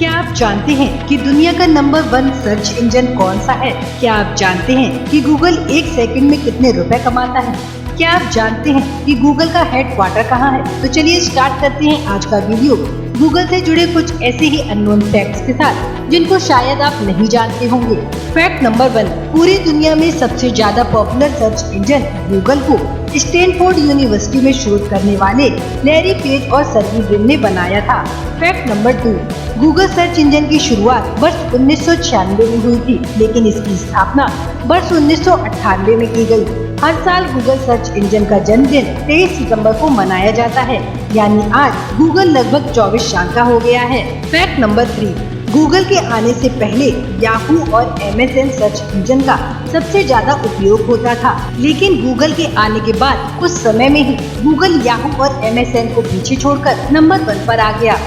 क्या आप जानते हैं कि दुनिया का नंबर 1 सर्च इंजन कौन सा है? क्या आप जानते हैं कि गूगल एक सेकंड में कितने रुपए कमाता है? क्या आप जानते हैं कि गूगल का हेडक्वार्टर कहाँ है? तो चलिए स्टार्ट करते हैं आज का वीडियो गूगल से जुड़े कुछ ऐसे ही अननोन फैक्ट्स के साथ जिनको शायद आप नहीं जानते होंगे। फैक्ट नंबर 1, पूरी दुनिया में सबसे ज्यादा पॉपुलर सर्च इंजन गूगल को स्टैनफोर्ड यूनिवर्सिटी में शोध करने वाले लैरी पेज और सर्जी ब्रिन ने बनाया था। Fact number 2, Google search engine की शुरुआत वर्ष 1996 में हुई थी, लेकिन इसकी स्थापना वर्ष 1998 में की गई। हर साल गूगल सर्च इंजन का जन्मदिन 23 सितंबर को मनाया जाता है, यानी आज गूगल लगभग 24 साल का हो गया है। फैक्ट नंबर 3, गूगल के आने से पहले याहू और MSN सर्च इंजन का सबसे ज्यादा उपयोग होता था, लेकिन गूगल के आने के बाद कुछ समय में ही गूगल याहू और MSN को पीछे छोड़कर नंबर 1 पर आ गया।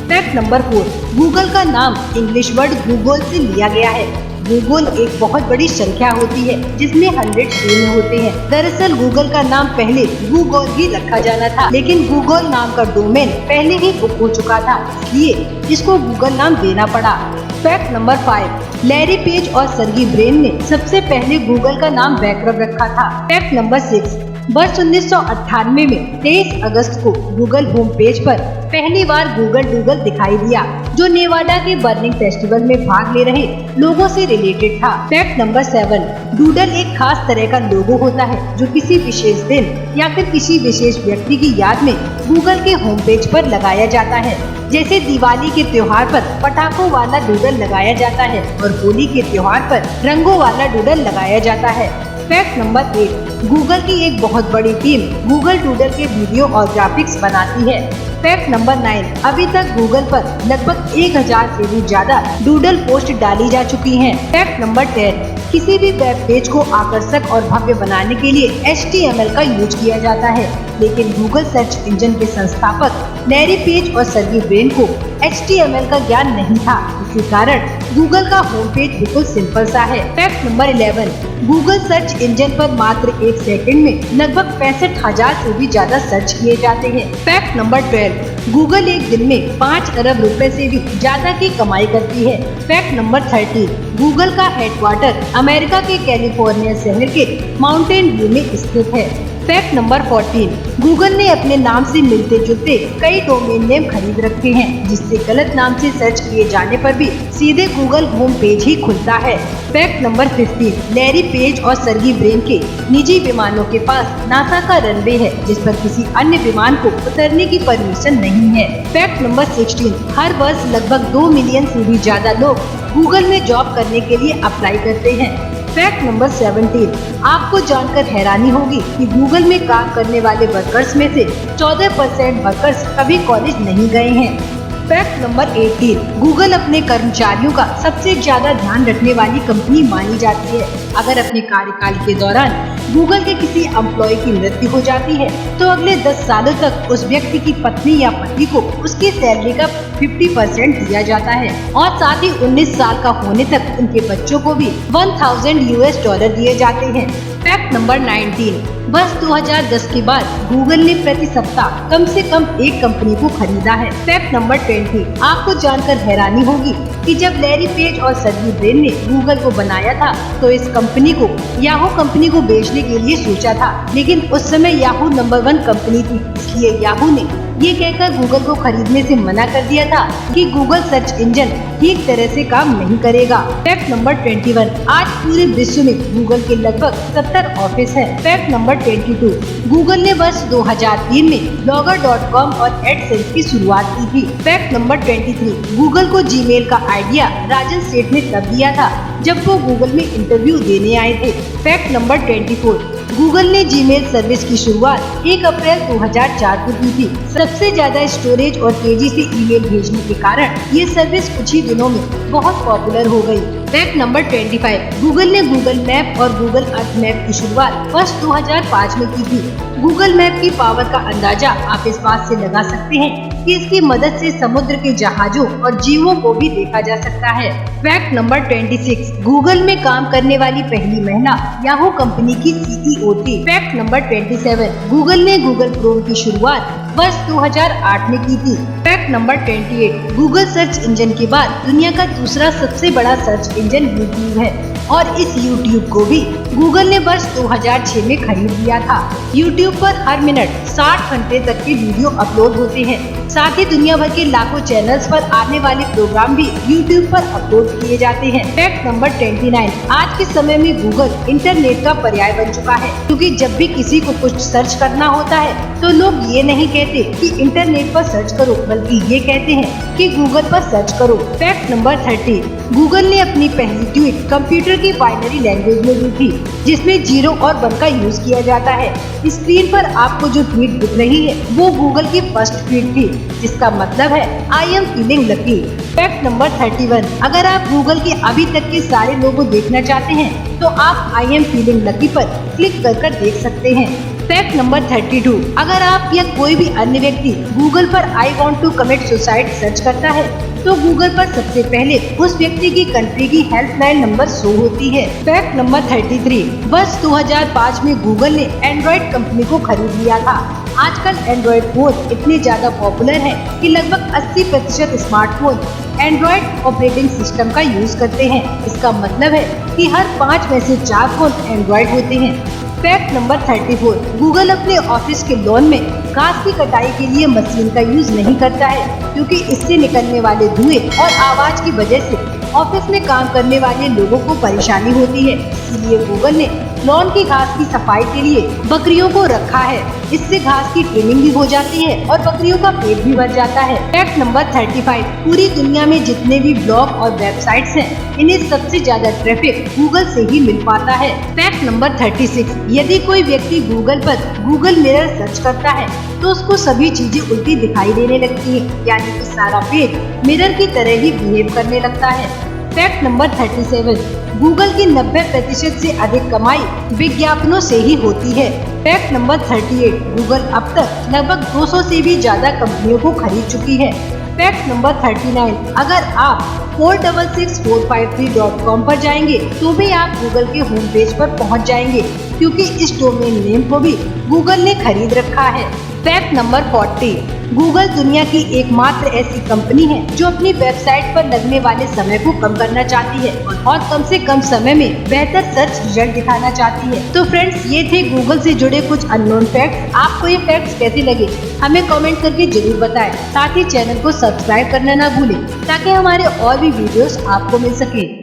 फैक्ट नंबर 4, गूगल का नाम इंग्लिश वर्ड गूगल से लिया गया है। गूगल एक बहुत बड़ी संख्या होती है जिसमें 100 शून्य होते हैं। दरअसल गूगल का नाम पहले गूगल ही रखा जाना था, लेकिन गूगल नाम का डोमेन पहले ही बुक हो चुका था, इसलिए इसको गूगल नाम देना पड़ा। फैक्ट नंबर 5, लैरी पेज और सर्जी ब्रिन ने सबसे पहले गूगल का नाम बैकरब रखा था। फैक्ट नंबर 6, वर्ष 1998 में 23 अगस्त को गूगल होम पेज पर पहली बार गूगल डूडल दिखाई दिया, जो नेवाडा के बर्निंग फेस्टिवल में भाग ले रहे लोगों से रिलेटेड था। फैक्ट नंबर 7, डूडल एक खास तरह का लोगो होता है जो किसी विशेष दिन या फिर किसी विशेष व्यक्ति की याद में गूगल के होम पेज पर लगाया जाता है। जैसे दिवाली के त्योहार पर पटाखों वाला डूडल लगाया जाता है और होली के त्योहार पर रंगों वाला डूडल लगाया जाता है। फैक्ट नंबर 8, गूगल की एक बहुत बड़ी टीम गूगल डूडल के वीडियो और ग्राफिक्स बनाती है। फैक्ट नंबर 9, अभी तक गूगल पर लगभग 1000 से भी ज्यादा डूडल पोस्ट डाली जा चुकी हैं। फैक्ट नंबर 10, किसी भी वेब पेज को आकर्षक और भव्य बनाने के लिए HTML का यूज किया जाता है, लेकिन गूगल सर्च इंजन के संस्थापक लैरी पेज और सर्जी ब्रिन को HTML का ज्ञान नहीं था। इसी कारण गूगल का होम पेज बिल्कुल सिंपल सा है। Fact number 11, Google search engine पर मात्र 1 सेकंड में लगभग 65,000 से भी ज्यादा सर्च किए जाते हैं। फैक्ट नंबर 12, गूगल एक दिन में 5 अरब रुपए से भी ज्यादा की कमाई करती है। फैक्ट नंबर 13, गूगल का हेडक्वार्टर अमेरिका के कैलिफोर्निया शहर के माउंटेन व्यू में स्थित है। फैक्ट नंबर 14, गूगल ने अपने नाम से मिलते जुलते कई डोमेन नेम खरीद रखे हैं, जिससे गलत नाम से सर्च किए जाने पर भी सीधे गूगल होम पेज ही खुलता है। फैक्ट नंबर 15, लैरी पेज और सर्जी ब्रिन के निजी विमानों के पास नासा का रनवे है, जिस पर किसी अन्य विमान को उतरने की परमिशन नहीं है। फैक्ट नंबर 16, हर वर्ष लगभग 2 मिलियन से भी ज्यादा लोग गूगल में जॉब करने के लिए अप्लाई करते हैं। फैक्ट नंबर 17, आपको जानकर हैरानी होगी कि गूगल में काम करने वाले वर्कर्स में से 14% वर्कर्स कभी कॉलेज नहीं गए हैं। फैक्ट नंबर 18, गूगल अपने कर्मचारियों का सबसे ज्यादा ध्यान रखने वाली कंपनी मानी जाती है। अगर अपने कार्यकाल के दौरान गूगल के किसी एम्प्लॉय की मृत्यु हो जाती है तो अगले 10 सालों तक उस व्यक्ति की पत्नी या पति को उसकी सैलरी का 50% दिया जाता है, और साथ ही 19 साल का होने तक उनके बच्चों को भी $1000 दिए जाते हैं। फैक्ट नंबर 19, वर्ष 2010 के बाद गूगल ने प्रति सप्ताह कम से कम एक कंपनी को खरीदा है। फैक्ट नंबर 20, आपको जानकर हैरानी होगी कि जब लैरी पेज और सर्जी ब्रिन ने गूगल को बनाया था तो इस कंपनी को याहू कंपनी को बेचने के लिए सोचा था, लेकिन उस समय याहू नंबर 1 कंपनी थी, इसलिए याहू ने ये कहकर गूगल को खरीदने से मना कर दिया था कि गूगल सर्च इंजन ठीक तरह से काम नहीं करेगा। फैक्ट नंबर 21, आज पूरे विश्व में गूगल के लगभग 70 ऑफिस है। फैक्ट नंबर 22, गूगल ने वर्ष 2003 में blogger.com और एडसेंस की शुरुआत की थी। फैक्ट नंबर 23, गूगल को जीमेल का आइडिया राजन सेठ ने तब दिया था जब वो गूगल में इंटरव्यू देने आए थे। फैक्ट नंबर 24, गूगल ने जीमेल सर्विस की शुरुआत 1 अप्रैल 2004 को की थी। सबसे ज्यादा स्टोरेज और तेजी से ईमेल भेजने के कारण ये सर्विस कुछ ही दिनों में बहुत पॉपुलर हो गई। फैक्ट नंबर 25, गूगल ने गूगल मैप और गूगल अर्थ मैप की शुरुआत वर्ष 2005 में की थी। गूगल मैप की पावर का अंदाजा आप इस बात से लगा सकते हैं कि इसकी मदद से समुद्र के जहाजों और जीवों को भी देखा जा सकता है। फैक्ट नंबर 26, गूगल में काम करने वाली पहली महिला याहू कंपनी की CEO थी। फैक्ट नंबर 27, गूगल ने गूगल क्रोम की शुरुआत वर्ष 2008 में की थी। Fact number 28, Google search engine के बाद दुनिया का दूसरा सबसे बड़ा सर्च इंजन यूट्यूब है और इस यूट्यूब को भी गूगल ने वर्ष 2006 में खरीद लिया था। यूट्यूब पर हर मिनट 60 घंटे तक के वीडियो अपलोड होते हैं। साथ ही दुनिया भर के लाखों चैनल्स पर आने वाले प्रोग्राम भी यूट्यूब पर अपलोड किए जाते हैं। फैक्ट नंबर 29, आज के समय में गूगल इंटरनेट का पर्याय बन चुका है, क्योंकि जब भी किसी को कुछ सर्च करना होता है तो लोग ये नहीं कहते कि इंटरनेट पर सर्च करो, बल्कि ये कहते हैं कि गूगल पर सर्च करो। फैक्ट नंबर 30, गूगल ने अपनी पहली ट्वीट कंप्यूटर की बाइनरी लैंग्वेज में दी थी, जिसमें 0 और 1 का यूज किया जाता है। स्क्रीन पर आपको जो ट्वीट दिख रही है वो गूगल की फर्स्ट ट्वीट थी, जिसका मतलब है I am feeling lucky. Fact number 31, अगर आप गूगल के अभी तक के सारे लोगो देखना चाहते हैं तो आप आई एम फीलिंग लकी पर क्लिक कर देख सकते हैं। फैक्ट नंबर 32, अगर आप या कोई भी अन्य व्यक्ति गूगल पर I want to commit suicide search करता है तो गूगल पर सबसे पहले उस व्यक्ति की कंट्री की हेल्पलाइन नंबर शो होती है। फैक्ट नंबर 33, वर्ष 2005 में गूगल ने एंड्रॉइड कंपनी को खरीद लिया था। आजकल एंड्रॉइड फोन इतने ज्यादा पॉपुलर है कि लगभग 80% स्मार्टफोन एंड्रॉइड ऑपरेटिंग सिस्टम का यूज करते हैं। इसका मतलब है कि हर 5 में से 4 फोन एंड्रॉइड होते हैं। फैक्ट नंबर 34, गूगल अपने ऑफिस के लॉन में घास की कटाई के लिए मशीन का यूज नहीं करता है, क्योंकि इससे निकलने वाले धुएं और आवाज की वजह से ऑफिस में काम करने वाले लोगों को परेशानी होती है। इसलिए गूगल ने लॉन की घास की सफाई के लिए बकरियों को रखा है। इससे घास की ट्रिमिंग भी हो जाती है और बकरियों का पेट भी भर जाता है। फैक्ट नंबर 35, पूरी दुनिया में जितने भी ब्लॉग और वेबसाइट्स हैं, इन्हें सबसे ज्यादा ट्रैफिक गूगल से ही मिल पाता है। फैक्ट नंबर 36, यदि कोई व्यक्ति गूगल पर गूगल मिरर सर्च करता है तो उसको सभी चीजें उल्टी दिखाई देने लगती है, यानी कि सारा पेज मिरर की तरह ही बिहेव करने लगता है। फैक्ट नंबर 37, गूगल की 90% से अधिक कमाई विज्ञापनों से ही होती है। फैक्ट नंबर 38, गूगल अब तक लगभग 200 से भी ज्यादा कंपनियों को खरीद चुकी है। फैक्ट नंबर 39, अगर आप 466453.com पर जाएंगे तो भी आप गूगल के होम पेज पर पहुंच जाएंगे, क्योंकि इस डोमेन नेम को भी गूगल ने खरीद रखा है। फैक्ट नंबर 40, गूगल दुनिया की एकमात्र ऐसी कंपनी है जो अपनी वेबसाइट पर लगने वाले समय को कम करना चाहती है और कम से कम समय में बेहतर सर्च रिजल्ट दिखाना चाहती है। तो फ्रेंड्स, ये थे गूगल से जुड़े कुछ अननोन फैक्ट्स। आपको ये फैक्ट्स कैसे लगे हमें कमेंट करके जरूर बताएं। साथ ही चैनल को सब्सक्राइब करना ना भूलें, ताकि हमारे और भी वीडियोस आपको मिल सके।